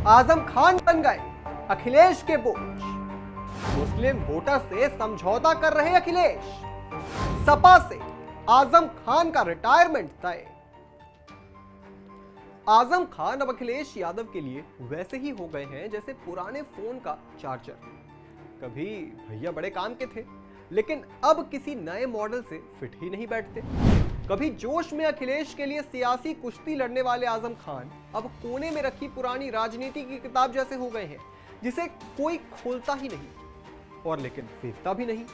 आजम खान बन गए अखिलेश के बोझ। मुस्लिम वोटर से समझौता कर रहे अखिलेश। सपा से आजम खान का रिटायरमेंट तय। आजम खान अब अखिलेश यादव के लिए वैसे ही हो गए हैं जैसे पुराने फोन का चार्जर। कभी भैया बड़े काम के थे, लेकिन अब किसी नए मॉडल से फिट ही नहीं बैठते। कभी जोश में अखिलेश के लिए सियासी कुश्ती लड़ने वाले आजम खान अब कोने में रखी पुरानी राजनीति की किताब जैसे हो गए हैं, जिसे कोई खोलता ही नहीं और लेकिन फेंकता भी नहीं।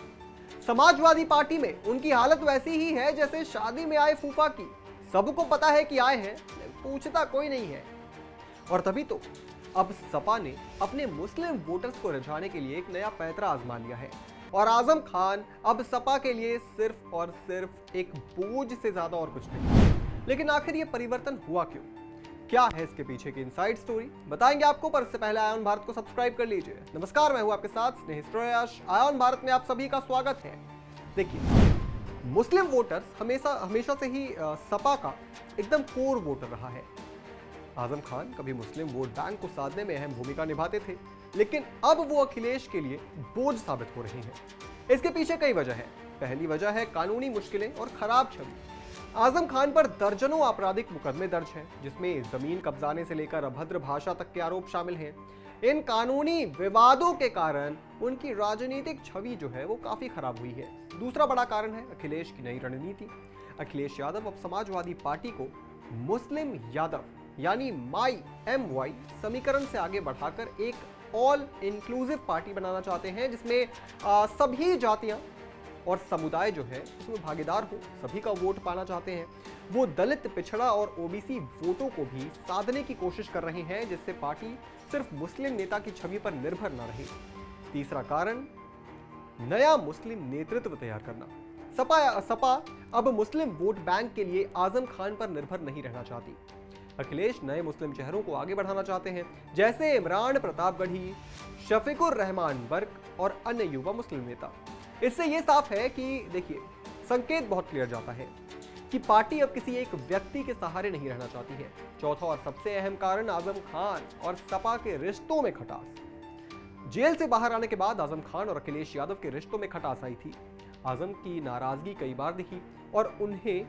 समाजवादी पार्टी में उनकी हालत वैसी ही है जैसे शादी में आए फूफा की। सबको पता है कि आए हैं, पूछता कोई नहीं है। और तभी तो अब सपा ने अपने मुस्लिम वोटर्स को रिझाने के लिए एक नया पैंतरा आजमा लिया है और आजम खान अब सपा के लिए सिर्फ और सिर्फ एक बोझ से ज्यादा और कुछ नहीं। लेकिन आखिर ये परिवर्तन हुआ क्यों? क्या है इसके पीछे की इनसाइड स्टोरी, बताएंगे आपको। पर इससे पहले आयोन भारत को सब्सक्राइब कर लीजिए। नमस्कार, मैं हूं आपके साथ स्नेह श्रेयस। आयोन भारत में आप सभी का स्वागत है। देखिए, मुस्लिम वोटर्स हमेशा से ही सपा का एकदम कोर वोटर रहा है। आजम खान कभी मुस्लिम वोट बैंक को साधने में अहम भूमिका निभाते थे, लेकिन अब वो अखिलेश के लिए बोझ साबित हो रही हैं। इसके पीछे कई वजह है। पहली वजह है कानूनी मुश्किलें और खराब छवि। आजम खान पर दर्जनों आपराधिक मुकदमे दर्ज हैं, जिसमें जमीन कब्जाने से लेकर अभद्र भाषा तक के आरोप शामिल हैं। इन कानूनी विवादों के कारण उनकी राजनीतिक छवि जो है वो काफी खराब हुई है। दूसरा बड़ा कारण है अखिलेश की नई रणनीति। अखिलेश यादव अब समाजवादी पार्टी को मुस्लिम यादव यानी माई MY समीकरण से आगे बढ़ाकर एक ऑल इंक्लूसिव पार्टी बनाना चाहते हैं, जिसमें सभी जातियां और समुदाय जो है उसमें भागीदार हो, सभी का वोट पाना चाहते हैं। वो दलित, पिछड़ा और OBC वोटों को भी साधने की कोशिश कर रहे हैं, जिससे पार्टी सिर्फ मुस्लिम नेता की छवि पर निर्भर न रहे। तीसरा कारण, नया मुस्लिम नेतृत्व तैयार करना। सपा अब मुस्लिम वोट बैंक के लिए आजम खान पर निर्भर नहीं रहना चाहती। अखिलेश नए मुस्लिम चेहरों को आगे बढ़ाना चाहते हैं, जैसे इमरान प्रतापगढ़ी, शफीकुर रहमान बर्क और अन्य युवा मुस्लिम नेता। इससे यह साफ है कि देखिए, संकेत बहुत क्लियर जाता है कि पार्टी अब किसी एक व्यक्ति के सहारे नहीं रहना चाहती है। चौथा और सबसे अहम कारण, आजम खान और सपा के रिश्तों में खटास। जेल से बाहर आने के बाद आजम खान और अखिलेश यादव के रिश्तों में खटास आई थी। आजम की नाराजगी कई बार दिखी और उन्हें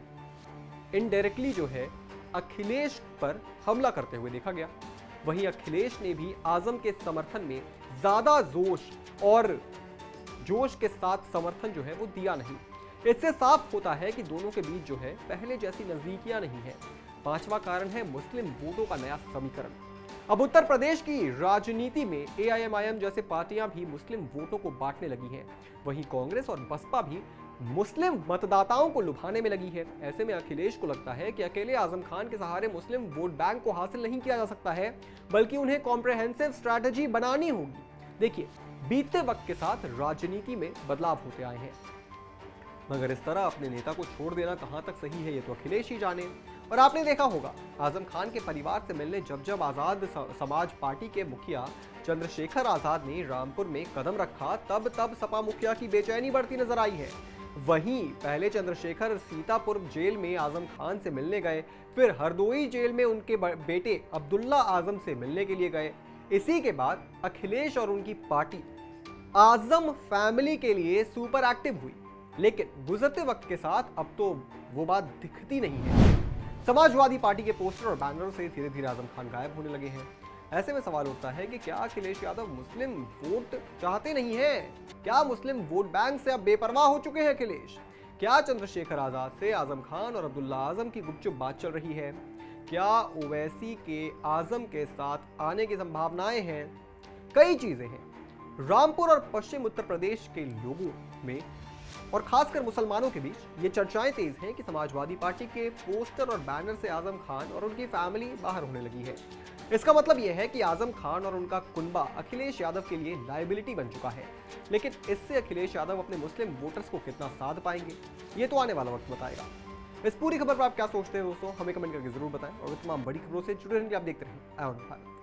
इनडायरेक्टली जो है अखिलेश पर हमला करते हुए देखा गया। वहीं अखिलेश ने भी आजम के समर्थन में ज्यादा जोश के साथ समर्थन जो है वो दिया नहीं। इससे साफ होता है कि दोनों के बीच जो है पहले जैसी नजदीकियां नहीं है। पांचवा कारण है मुस्लिम वोटों का नया समीकरण। अब उत्तर प्रदेश की राजनीति में AIMIM जैसे पार्टियां भी मुस्लिम वोटों को बांटने लगी हैं। वहीं कांग्रेस और बसपा भी मुस्लिम मतदाताओं को लुभाने में लगी है। ऐसे में अखिलेश को लगता है कि अकेले आजम खान के सहारे मुस्लिम वोट बैंक को हासिल नहीं किया जा सकता है, बल्कि उन्हें कॉम्प्रिहेंसिव स्ट्रैटेजी बनानी होगी। देखिए, बीतते वक्त के साथ राजनीति में बदलाव होते आए हैं, मगर इस तरह अपने नेता को छोड़ देना कहां तक सही है ये तो अखिलेश ही जाने। और आपने देखा होगा, आजम खान के परिवार से मिलने जब आजाद समाज पार्टी के मुखिया चंद्रशेखर आजाद ने रामपुर में कदम रखा, तब सपा मुखिया की बेचैनी बढ़ती नजर आई है। वहीं पहले चंद्रशेखर सीतापुर जेल में आजम खान से मिलने गए, फिर हरदोई जेल में उनके बेटे अब्दुल्ला आजम से मिलने के लिए गए। इसी के बाद अखिलेश और उनकी पार्टी आजम फैमिली के लिए सुपर एक्टिव हुई, लेकिन गुजरते वक्त के साथ अब तो वो बात दिखती नहीं है। समाजवादी पार्टी के पोस्टर और बैनरों से धीरे धीरे आजम खान गायब होने लगे हैं। ऐसे में सवाल उठता है कि क्या अखिलेश यादव मुस्लिम वोट चाहते नहीं हैं? क्या मुस्लिम वोट बैंक से अब बेपरवाह हो चुके हैं अखिलेश? क्या चंद्रशेखर आजाद से आजम खान और अब्दुल्ला आजम की गुपचुप बात चल रही है? क्या ओवैसी के आजम के साथ आने की संभावनाएं हैं? कई चीजें हैं। रामपुर और पश्चिम उत्तर प्रदेश के लोगों में और खासकर मुसलमानों के बीच ये चर्चाएं तेज हैं कि समाजवादी पार्टी के पोस्टर और बैनर से आजम खान और उनकी फैमिली बाहर होने लगी है। इसका मतलब यह है कि आजम खान और उनका कुनबा अखिलेश यादव के लिए लायबिलिटी बन चुका है। लेकिन इससे अखिलेश यादव अपने मुस्लिम वोटर्स को कितना साध पाएंगे, ये तो आने वाला वक्त बताएगा। इस पूरी खबर पर आप क्या सोचते हैं दोस्तों, हमें कमेंट करके जरूर बताएं और तमाम बड़ी खबरों से जुड़े रहने के लिए आप देखते रहें आयोन भारत।